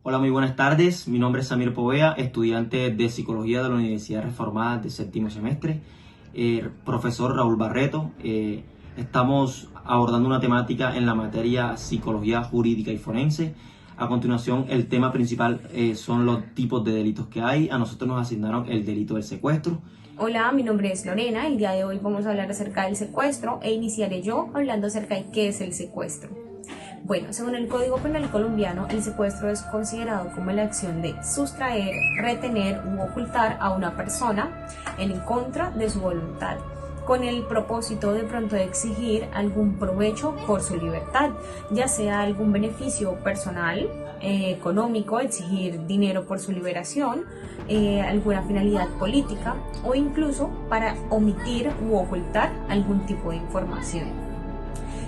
Hola, muy buenas tardes. Mi nombre es Samir Povea, estudiante de Psicología de la Universidad Reformada de séptimo semestre. Profesor Raúl Barreto, estamos abordando una temática en la materia Psicología Jurídica y Forense. A continuación, el tema principal son los tipos de delitos que hay. A nosotros nos asignaron el delito del secuestro. Hola, mi nombre es Lorena. El día de hoy vamos a hablar acerca del secuestro e iniciaré yo hablando acerca de qué es el secuestro. Bueno, según el Código Penal colombiano, el secuestro es considerado como la acción de sustraer, retener u ocultar a una persona en contra de su voluntad, con el propósito de pronto de exigir algún provecho por su libertad, ya sea algún beneficio personal, económico, exigir dinero por su liberación, alguna finalidad política o incluso para omitir u ocultar algún tipo de información.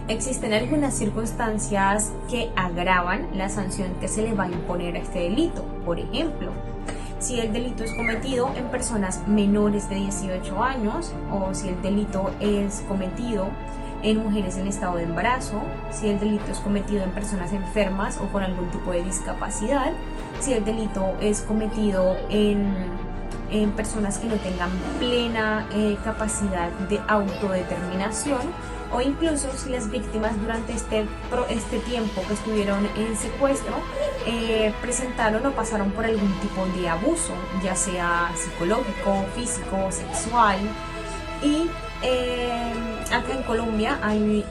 Existen algunas circunstancias que agravan la sanción que se le va a imponer a este delito. Por ejemplo, si el delito es cometido en personas menores de 18 años o si el delito es cometido en mujeres en estado de embarazo, si el delito es cometido en personas enfermas o con algún tipo de discapacidad, si el delito es cometido en personas que no tengan plena capacidad de autodeterminación, o incluso si las víctimas durante este tiempo que estuvieron en secuestro presentaron o pasaron por algún tipo de abuso, ya sea psicológico, físico, sexual. Y acá en Colombia hay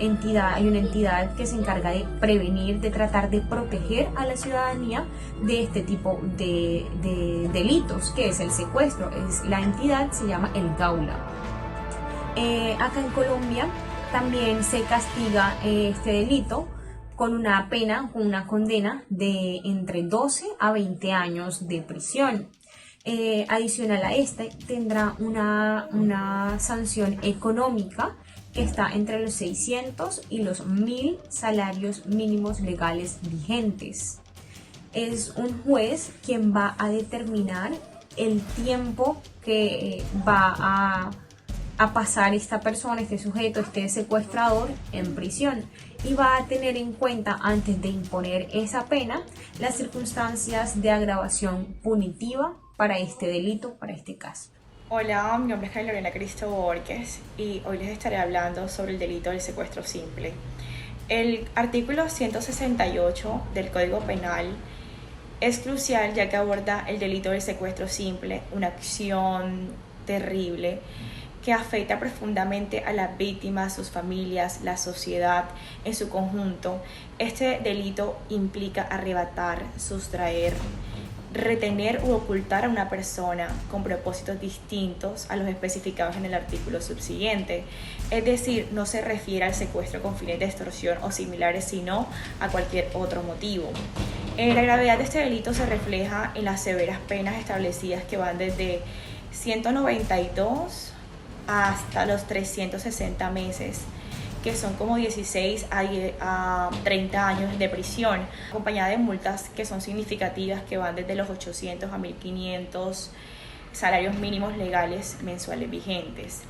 una entidad que se encarga de prevenir, de tratar de proteger a la ciudadanía de este tipo de delitos, que es el secuestro. La entidad se llama el Gaula. Acá en Colombia también se castiga este delito con una pena, con una condena de entre 12 a 20 años de prisión. Adicional a este, tendrá una sanción económica que está entre los 600 y los 1000 salarios mínimos legales vigentes. Es un juez quien va a determinar el tiempo que va a pasar esta persona, este sujeto, este secuestrador en prisión, y va a tener en cuenta antes de imponer esa pena las circunstancias de agravación punitiva para este delito, para este caso. Hola, mi nombre es Lorena Cristo Borges y hoy les estaré hablando sobre el delito del secuestro simple. El artículo 168 del Código Penal es crucial ya que aborda el delito del secuestro simple, una acción terrible que afecta profundamente a las víctimas, sus familias, la sociedad en su conjunto. Este delito implica arrebatar, sustraer, retener u ocultar a una persona con propósitos distintos a los especificados en el artículo subsiguiente. Es decir, no se refiere al secuestro con fines de extorsión o similares, sino a cualquier otro motivo. La gravedad de este delito se refleja en las severas penas establecidas que van desde 192 hasta los 360 meses, que son como 16 a 30 años de prisión, acompañada de multas que son significativas, que van desde los 800 a 1500 salarios mínimos legales mensuales vigentes.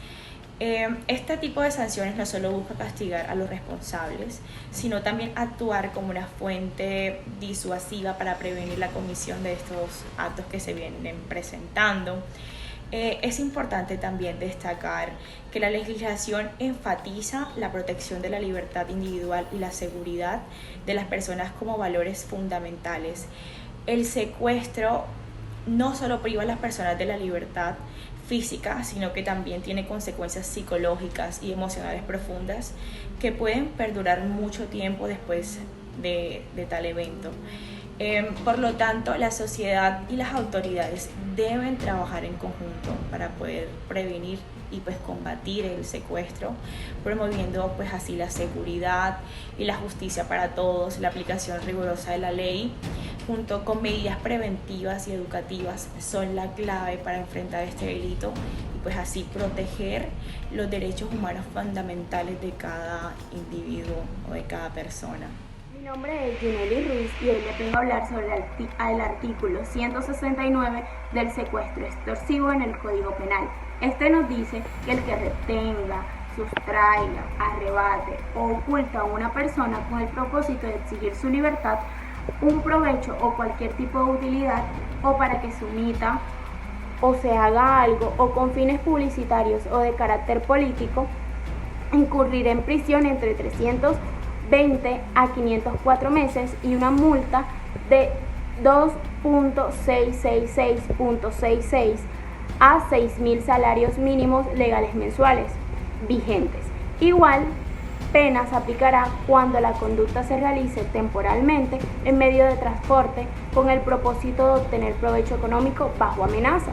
Este tipo de sanciones no solo busca castigar a los responsables, sino también actuar como una fuente disuasiva para prevenir la comisión de estos actos que se vienen presentando. Es importante también destacar que la legislación enfatiza la protección de la libertad individual y la seguridad de las personas como valores fundamentales. El secuestro no solo priva a las personas de la libertad física, sino que también tiene consecuencias psicológicas y emocionales profundas que pueden perdurar mucho tiempo después de tal evento. Por lo tanto, la sociedad y las autoridades deben trabajar en conjunto para poder prevenir y combatir el secuestro, promoviendo así la seguridad y la justicia para todos, la aplicación rigurosa de la ley, junto con medidas preventivas y educativas, son la clave para enfrentar este delito y así proteger los derechos humanos fundamentales de cada individuo o de cada persona. Mi nombre es Juneli Ruiz y hoy les vengo a hablar sobre el artículo 169 del secuestro extorsivo en el Código Penal. Este nos dice que el que retenga, sustraiga, arrebate o oculta a una persona con el propósito de exigir su libertad un provecho o cualquier tipo de utilidad, o para que se omita o se haga algo, o con fines publicitarios o de carácter político, incurrirá en prisión entre 320 a 504 meses y una multa de 2.666.66 a 6.000 salarios mínimos legales mensuales vigentes. Igual pena se aplicará cuando la conducta se realice temporalmente en medio de transporte con el propósito de obtener provecho económico bajo amenaza.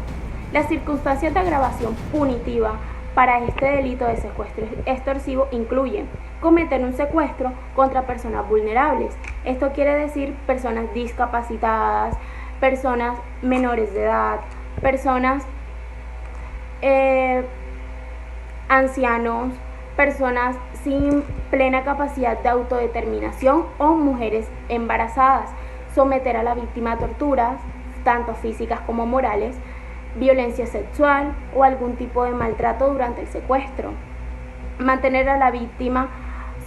Las circunstancias de agravación punitiva para este delito de secuestro extorsivo incluyen cometer un secuestro contra personas vulnerables. Esto quiere decir personas discapacitadas, personas menores de edad, personas ancianos, personas sin plena capacidad de autodeterminación o mujeres embarazadas. Someter a la víctima a torturas, tanto físicas como morales, violencia sexual o algún tipo de maltrato durante el secuestro. Mantener a la víctima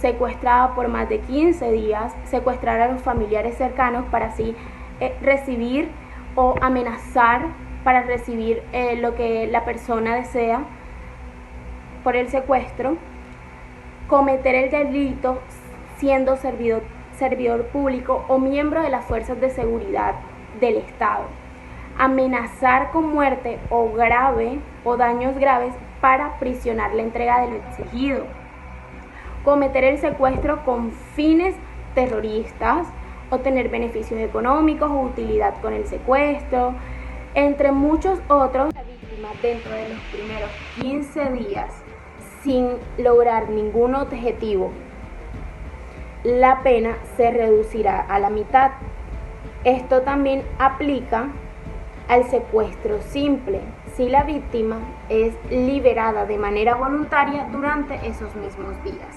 secuestrada por más de 15 días, secuestrar a los familiares cercanos para así recibir o amenazar para recibir lo que la persona desea por el secuestro. Cometer el delito siendo servidor público o miembro de las fuerzas de seguridad del Estado. Amenazar con muerte o daños graves para prisionar la entrega de lo exigido. Cometer el secuestro con fines terroristas, obtener beneficios económicos o utilidad con el secuestro, entre muchos otros. La víctima dentro de los primeros 15 días sin lograr ningún objetivo, la pena se reducirá a la mitad. Esto también aplica al secuestro simple, si la víctima es liberada de manera voluntaria durante esos mismos días.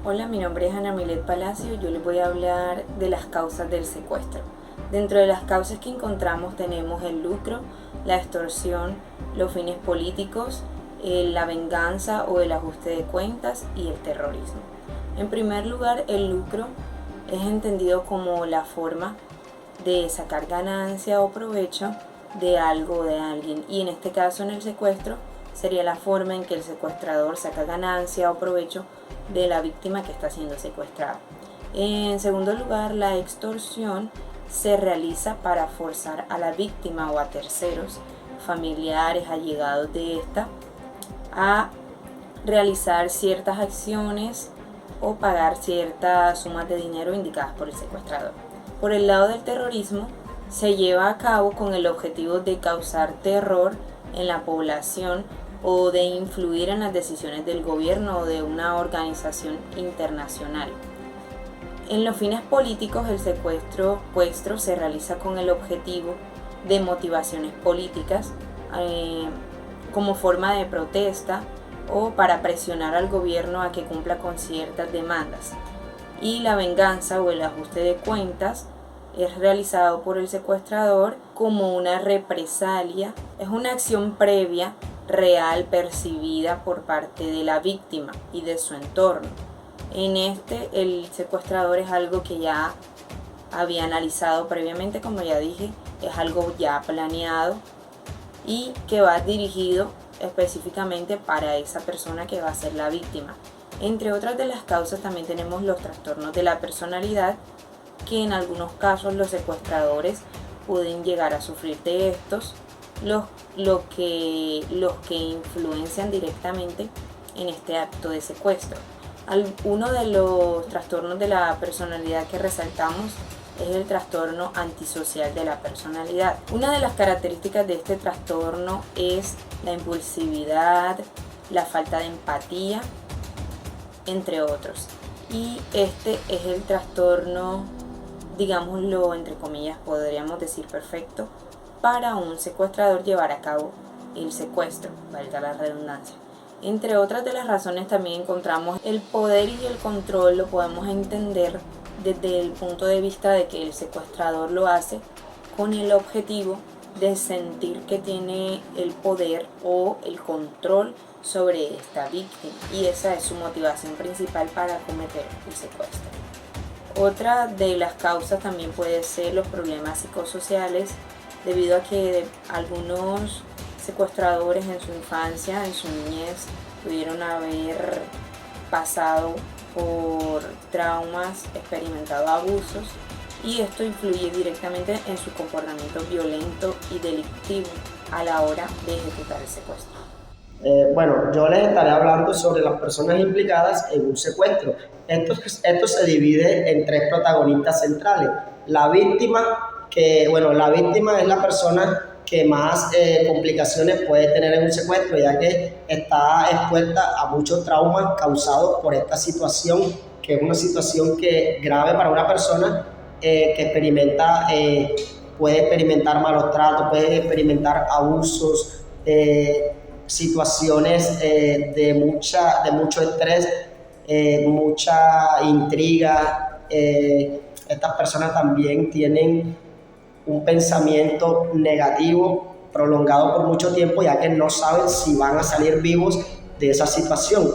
Hola, mi nombre es Ana Milet Palacio y yo les voy a hablar de las causas del secuestro. Dentro de las causas que encontramos tenemos el lucro, la extorsión, los fines políticos, la venganza o el ajuste de cuentas y el terrorismo. En primer lugar, el lucro es entendido como la forma de sacar ganancia o provecho de algo o de alguien, y en este caso, en el secuestro, sería la forma en que el secuestrador saca ganancia o provecho de la víctima que está siendo secuestrada. En segundo lugar, la extorsión se realiza para forzar a la víctima o a terceros, familiares, allegados de esta, a realizar ciertas acciones o pagar ciertas sumas de dinero indicadas por el secuestrador. Por el lado del terrorismo, se lleva a cabo con el objetivo de causar terror en la población o de influir en las decisiones del gobierno o de una organización internacional. En los fines políticos, el secuestro se realiza con el objetivo de motivaciones políticas, como forma de protesta o para presionar al gobierno a que cumpla con ciertas demandas. Y la venganza o el ajuste de cuentas es realizado por el secuestrador como una represalia, es una acción previa, real, percibida por parte de la víctima y de su entorno. En el secuestrador es algo que ya había analizado previamente, como ya dije, es algo ya planeado y que va dirigido específicamente para esa persona que va a ser la víctima. Entre otras de las causas también tenemos los trastornos de la personalidad, que en algunos casos los secuestradores pueden llegar a sufrir de estos, los que influencian directamente en este acto de secuestro. Uno de los trastornos de la personalidad que resaltamos es el trastorno antisocial de la personalidad. Una de las características de este trastorno es la impulsividad, la falta de empatía, entre otros. Y este es el trastorno, digámoslo entre comillas, podríamos decir perfecto, para un secuestrador llevar a cabo el secuestro, valga la redundancia. Entre otras de las razones también encontramos el poder y el control. Lo podemos entender desde el punto de vista de que el secuestrador lo hace con el objetivo de sentir que tiene el poder o el control sobre esta víctima, y esa es su motivación principal para cometer el secuestro. Otra de las causas también puede ser los problemas psicosociales, debido a que algunos secuestradores en su infancia, en su niñez, pudieron haber pasado por traumas, experimentado abusos, y esto influye directamente en su comportamiento violento y delictivo a la hora de ejecutar el secuestro. Bueno, yo les estaré hablando sobre las personas implicadas en un secuestro. Esto se divide en tres protagonistas centrales. La víctima es la persona que más complicaciones puede tener en un secuestro, ya que está expuesta a muchos traumas causados por esta situación, que es una situación grave para una persona que puede experimentar malos tratos, puede experimentar abusos, situaciones de mucho estrés, mucha intriga. Estas personas también tienen un pensamiento negativo prolongado por mucho tiempo, ya que no saben si van a salir vivos de esa situación.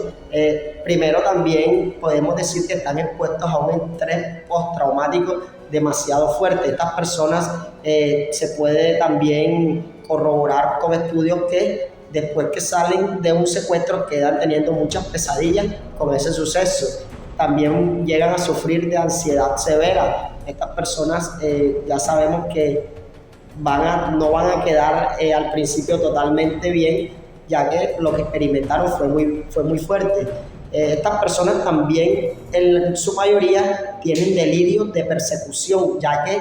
Primero, también podemos decir que están expuestos a un estrés postraumático demasiado fuerte. Estas personas se puede también corroborar con estudios que después que salen de un secuestro quedan teniendo muchas pesadillas con ese suceso. También llegan a sufrir de ansiedad severa. Estas personas ya sabemos que no van a quedar al principio totalmente bien, ya que lo que experimentaron fue muy fuerte. Estas personas también, en su mayoría, tienen delirios de persecución, ya que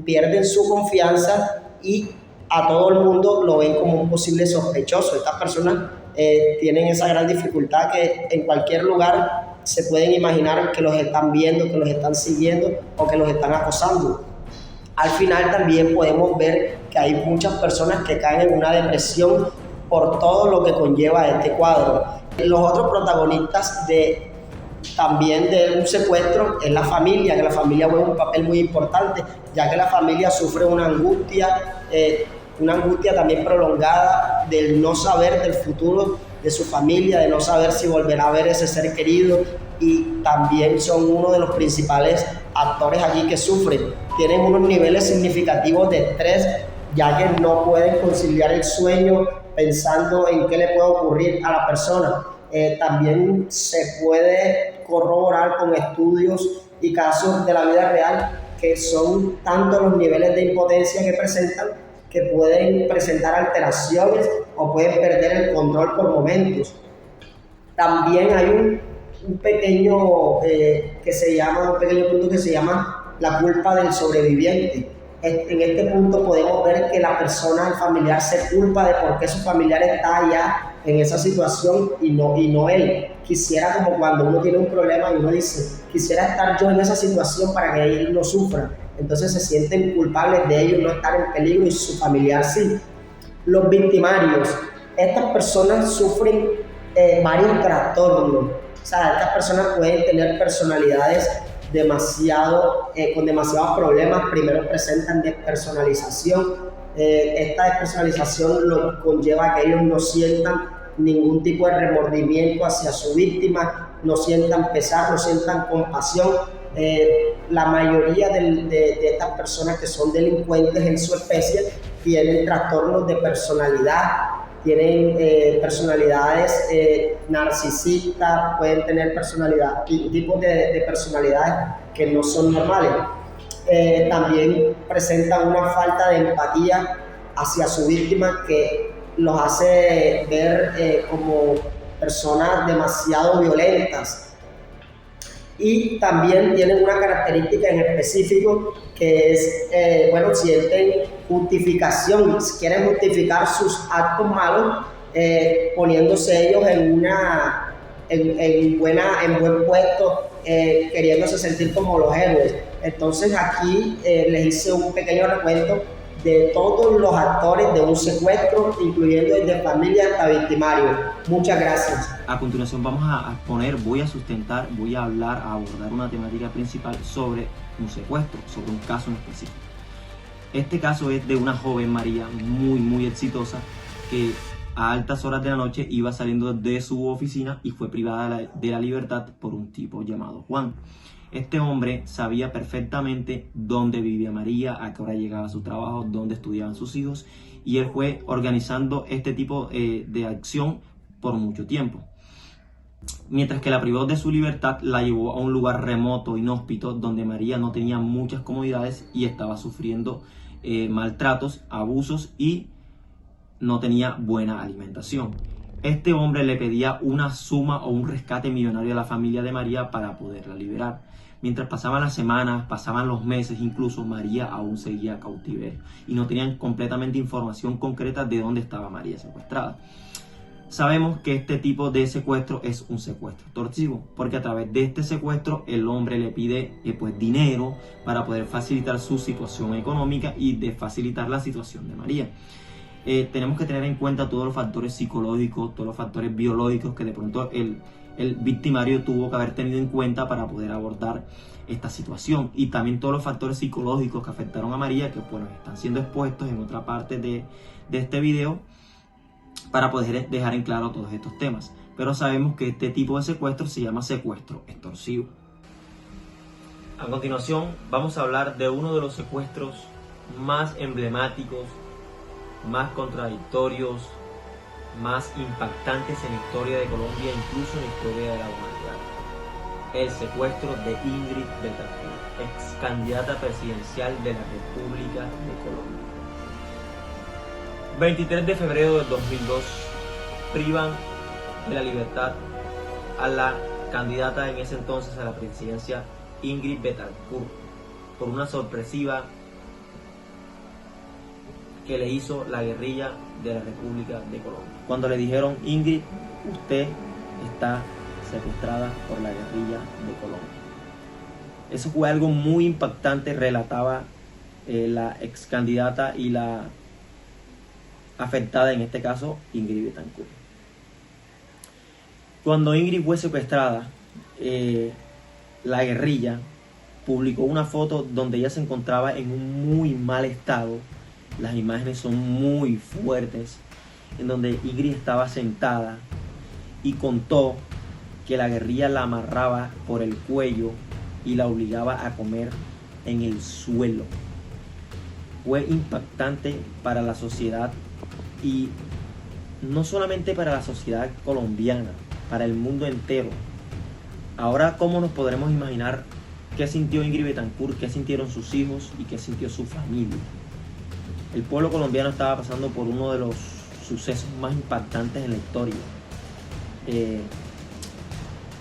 pierden su confianza y a todo el mundo lo ven como un posible sospechoso. Estas personas tienen esa gran dificultad que en cualquier lugar se pueden imaginar que los están viendo, que los están siguiendo o que los están acosando. Al final también podemos ver que hay muchas personas que caen en una depresión por todo lo que conlleva este cuadro. Los otros protagonistas también de un secuestro es la familia, que la familia juega un papel muy importante, ya que la familia sufre una angustia también prolongada del no saber del futuro de su familia, de no saber si volverá a ver ese ser querido, y también son uno de los principales actores allí que sufren. Tienen unos niveles significativos de estrés, ya que no pueden conciliar el sueño pensando en qué le puede ocurrir a la persona. También se puede corroborar con estudios y casos de la vida real que son tanto los niveles de impotencia que presentan, que pueden presentar alteraciones o pueden perder el control por momentos. También hay un pequeño punto que se llama la culpa del sobreviviente. En este punto podemos ver que la persona, el familiar, se culpa de por qué su familiar está allá en esa situación y no él. Quisiera, como cuando uno tiene un problema y uno dice, quisiera estar yo en esa situación para que él no sufra. Entonces se sienten culpables de ellos no estar en peligro y su familiar sí. Los victimarios. Estas personas sufren varios trastornos. O sea, estas personas pueden tener personalidades con demasiados problemas. Primero presentan despersonalización. Esta despersonalización lo conlleva a que ellos no sientan ningún tipo de remordimiento hacia su víctima, no sientan pesar, no sientan compasión. La mayoría de estas personas que son delincuentes en su especie tienen trastornos de personalidad, tienen personalidades narcisistas, pueden tener tipos de personalidades que no son normales. También presentan una falta de empatía hacia su víctima que los hace ver como personas demasiado violentas. Y también tienen una característica en específico que es, sienten justificación, quieren justificar sus actos malos poniéndose ellos en buen puesto, queriéndose sentir como los héroes. Entonces aquí les hice un pequeño recuento de todos los actores de un secuestro, incluyendo desde familia hasta victimario. Muchas gracias. A continuación vamos a voy a abordar una temática principal sobre un secuestro, sobre un caso en específico. Este caso es de una joven María muy exitosa que a altas horas de la noche iba saliendo de su oficina y fue privada de la libertad por un tipo llamado Juan. Este hombre sabía perfectamente dónde vivía María, a qué hora llegaba a su trabajo, dónde estudiaban sus hijos, y él fue organizando este tipo de acción por mucho tiempo. Mientras que la privó de su libertad, la llevó a un lugar remoto, inhóspito, donde María no tenía muchas comodidades y estaba sufriendo maltratos, abusos y no tenía buena alimentación. Este hombre le pedía una suma o un rescate millonario a la familia de María para poderla liberar. Mientras pasaban las semanas, pasaban los meses, incluso María aún seguía cautiverio y no tenían completamente información concreta de dónde estaba María secuestrada. Sabemos que este tipo de secuestro es un secuestro extorsivo, porque a través de este secuestro el hombre le pide dinero para poder facilitar su situación económica y de facilitar la situación de María. Tenemos que tener en cuenta todos los factores psicológicos, todos los factores biológicos que de pronto el victimario tuvo que haber tenido en cuenta para poder abordar esta situación, y también todos los factores psicológicos que afectaron a María, que están siendo expuestos en otra parte de este video para poder dejar en claro todos estos temas. Pero sabemos que este tipo de secuestro se llama secuestro extorsivo. A continuación vamos a hablar de uno de los secuestros más emblemáticos, más contradictorios, más impactantes en la historia de Colombia, incluso en la historia de la humanidad. El secuestro de Ingrid Betancourt, ex candidata presidencial de la República de Colombia. 23 de febrero del 2002 privan de la libertad a la candidata en ese entonces a la presidencia Ingrid Betancourt por una sorpresiva que le hizo la guerrilla de la República de Colombia. Cuando le dijeron: Ingrid, usted está secuestrada por la guerrilla de Colombia. Eso fue algo muy impactante, relataba la ex candidata y la afectada, en este caso Ingrid Betancourt. Cuando Ingrid fue secuestrada, la guerrilla publicó una foto donde ella se encontraba en un muy mal estado. Las imágenes son muy fuertes, en donde Ingrid estaba sentada y contó que la guerrilla la amarraba por el cuello y la obligaba a comer en el suelo. Fue impactante para la sociedad, y no solamente para la sociedad colombiana, para el mundo entero. Ahora, ¿cómo nos podremos imaginar qué sintió Ingrid Betancourt, qué sintieron sus hijos y qué sintió su familia? El pueblo colombiano estaba pasando por uno de los sucesos más impactantes en la historia.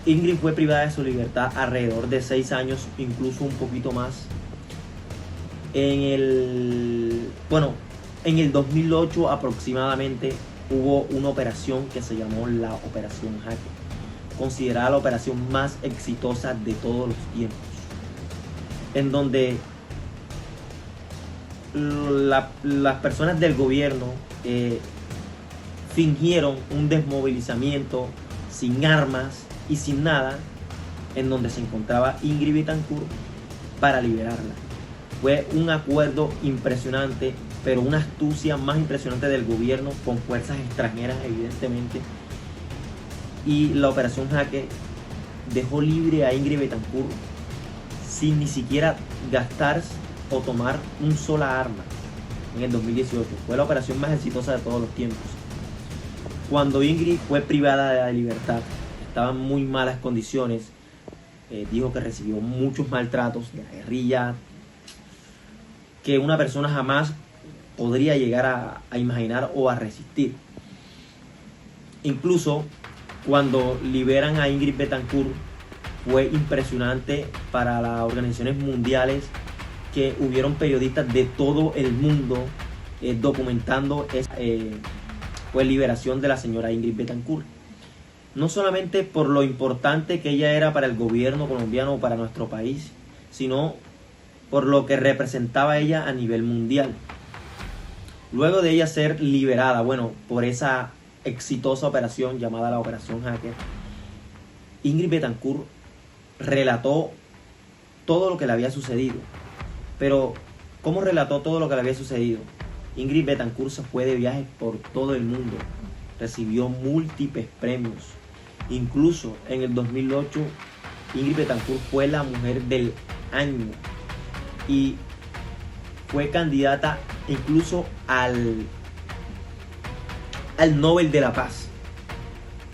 Ingrid fue privada de su libertad alrededor de 6 años, incluso un poquito más. En el 2008 aproximadamente hubo una operación que se llamó la Operación Jaque, considerada la operación más exitosa de todos los tiempos, en donde las personas del gobierno fingieron un desmovilizamiento sin armas y sin nada, en donde se encontraba Ingrid Betancourt, para liberarla. Fue un acuerdo impresionante, pero una astucia más impresionante del gobierno, con fuerzas extranjeras evidentemente. Y la Operación Jaque dejó libre a Ingrid Betancourt sin ni siquiera gastar o tomar un sola arma en el 2018. Fue la operación más exitosa de todos los tiempos. Cuando Ingrid fue privada de la libertad, estaba en muy malas condiciones. Dijo que recibió muchos maltratos de la guerrilla que una persona jamás podría llegar a imaginar o a resistir. Incluso cuando liberan a Ingrid Betancourt, fue impresionante para las organizaciones mundiales, que hubieron periodistas de todo el mundo documentando esa liberación de la señora Ingrid Betancourt. No solamente por lo importante que ella era para el gobierno colombiano o para nuestro país, sino por lo que representaba ella a nivel mundial. Luego de ella ser liberada, por esa exitosa operación llamada la Operación Jaque, Ingrid Betancourt relató todo lo que le había sucedido. Pero, ¿cómo relató todo lo que le había sucedido? Ingrid Betancourt se fue de viaje por todo el mundo, recibió múltiples premios. Incluso en el 2008 Ingrid Betancourt fue la mujer del año y fue candidata incluso al Nobel de la Paz,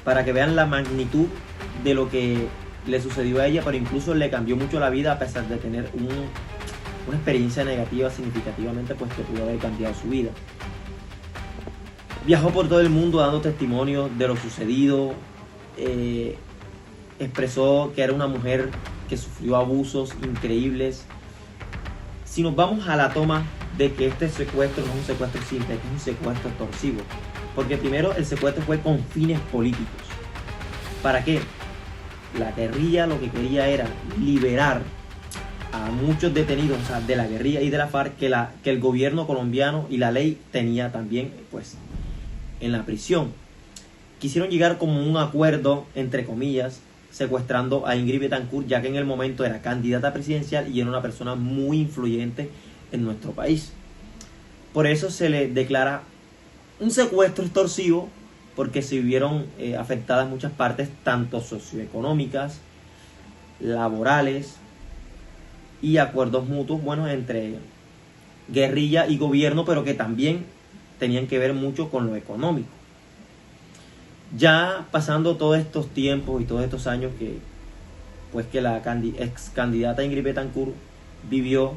para que vean la magnitud de lo que le sucedió a ella, pero incluso le cambió mucho la vida a pesar de tener una experiencia negativa significativamente, pues que pudo haber cambiado su vida. Viajó por todo el mundo dando testimonio de lo sucedido, expresó que era una mujer que sufrió abusos increíbles. Si nos vamos a la toma de que este secuestro no es un secuestro simple, que es un secuestro extorsivo, porque primero el secuestro fue con fines políticos. ¿Para qué? La guerrilla lo que quería era liberar a muchos detenidos, o sea, de la guerrilla y de la FARC que el gobierno colombiano y la ley tenía también, pues, en la prisión. Quisieron llegar como un acuerdo, entre comillas, secuestrando a Ingrid Betancourt, ya que en el momento era candidata presidencial y era una persona muy influyente en nuestro país. Por eso se le declara un secuestro extorsivo, porque se vieron afectadas muchas partes, tanto socioeconómicas, laborales y acuerdos mutuos, bueno, entre guerrilla y gobierno, pero que también tenían que ver mucho con lo económico. Ya pasando todos estos tiempos y todos estos años que la ex candidata Ingrid Betancourt vivió,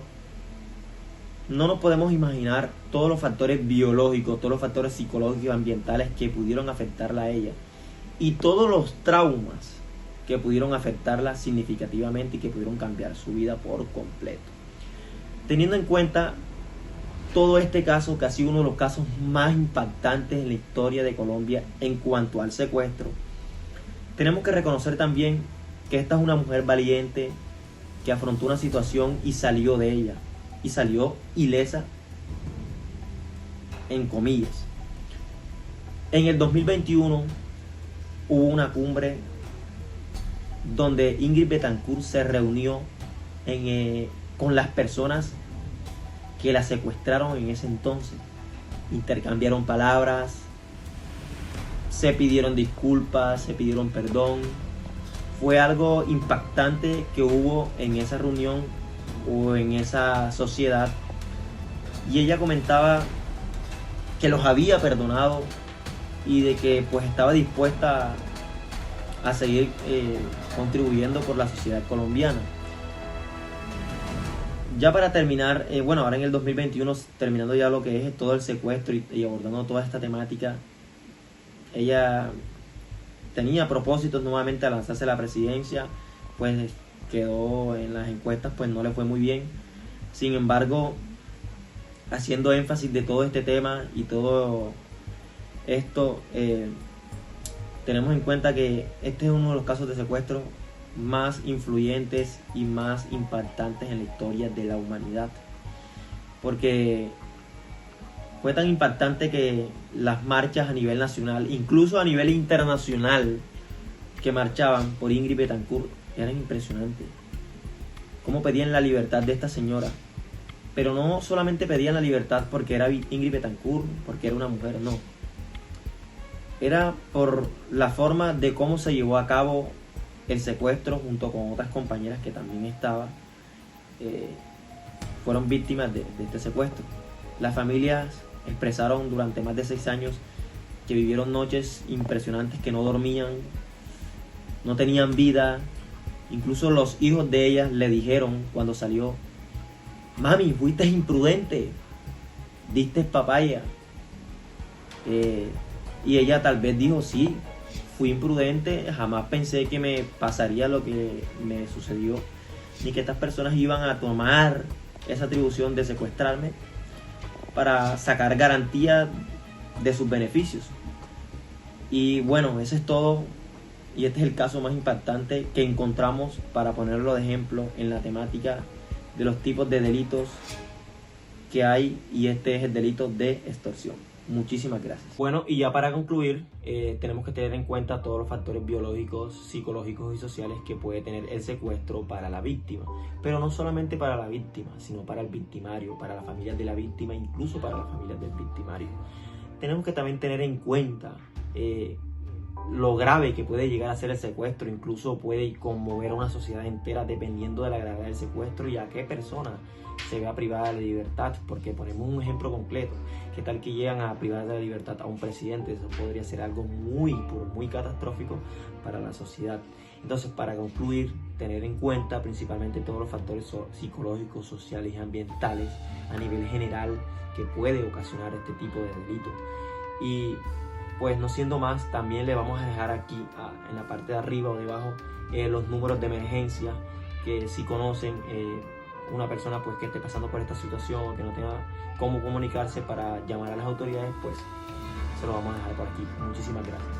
no nos podemos imaginar todos los factores biológicos, todos los factores psicológicos y ambientales que pudieron afectarla a ella y todos los traumas que pudieron afectarla significativamente y que pudieron cambiar su vida por completo. Teniendo en cuenta todo este caso, que ha sido uno de los casos más impactantes en la historia de Colombia en cuanto al secuestro, tenemos que reconocer también que esta es una mujer valiente que afrontó una situación y salió de ella, y salió ilesa, en comillas. En el 2021 hubo una cumbre donde Ingrid Betancourt se reunió con las personas que la secuestraron en ese entonces. Intercambiaron palabras, se pidieron disculpas, se pidieron perdón. Fue algo impactante que hubo en esa reunión o en esa sociedad, y ella comentaba que los había perdonado y de que pues estaba dispuesta a seguir contribuyendo por la sociedad colombiana. Ya para terminar, ahora en el 2021, terminando ya lo que es todo el secuestro y abordando toda esta temática, ella tenía propósitos nuevamente a lanzarse a la presidencia, pues quedó en las encuestas, pues no le fue muy bien. Sin embargo, haciendo énfasis de todo este tema y todo esto, tenemos en cuenta que este es uno de los casos de secuestro más influyentes y más impactantes en la historia de la humanidad, porque fue tan impactante que las marchas a nivel nacional, incluso a nivel internacional, que marchaban por Ingrid Betancourt, eran impresionantes. Cómo pedían la libertad de esta señora, pero no solamente pedían la libertad porque era Ingrid Betancourt, porque era una mujer, no. Era por la forma de cómo se llevó a cabo el secuestro, junto con otras compañeras que también fueron víctimas de este secuestro. Las familias expresaron durante más de 6 años que vivieron noches impresionantes, que no dormían, no tenían vida. Incluso los hijos de ellas le dijeron cuando salió: mami, fuiste imprudente, diste papaya. Y ella tal vez dijo: sí, fui imprudente, jamás pensé que me pasaría lo que me sucedió, ni que estas personas iban a tomar esa atribución de secuestrarme para sacar garantía de sus beneficios. Y bueno, eso es todo. Y este es el caso más impactante que encontramos para ponerlo de ejemplo en la temática de los tipos de delitos que hay, y este es el delito de extorsión. Muchísimas gracias. Bueno, y ya para concluir, tenemos que tener en cuenta todos los factores biológicos, psicológicos y sociales que puede tener el secuestro para la víctima. Pero no solamente para la víctima, sino para el victimario, para las familias de la víctima, incluso para las familias del victimario. Tenemos que también tener en cuenta lo grave que puede llegar a ser el secuestro, incluso puede conmover a una sociedad entera dependiendo de la gravedad del secuestro y a qué persona se vea privada de la libertad, porque ponemos un ejemplo completo, qué tal que llegan a privar de la libertad a un presidente, eso podría ser algo muy catastrófico para la sociedad. Entonces, para concluir, tener en cuenta principalmente todos los factores psicológicos, sociales y ambientales a nivel general que puede ocasionar este tipo de delito. Y pues no siendo más, también le vamos a dejar aquí en la parte de arriba o debajo los números de emergencia, que si conocen una persona pues que esté pasando por esta situación o que no tenga cómo comunicarse para llamar a las autoridades, pues se lo vamos a dejar por aquí. Muchísimas gracias.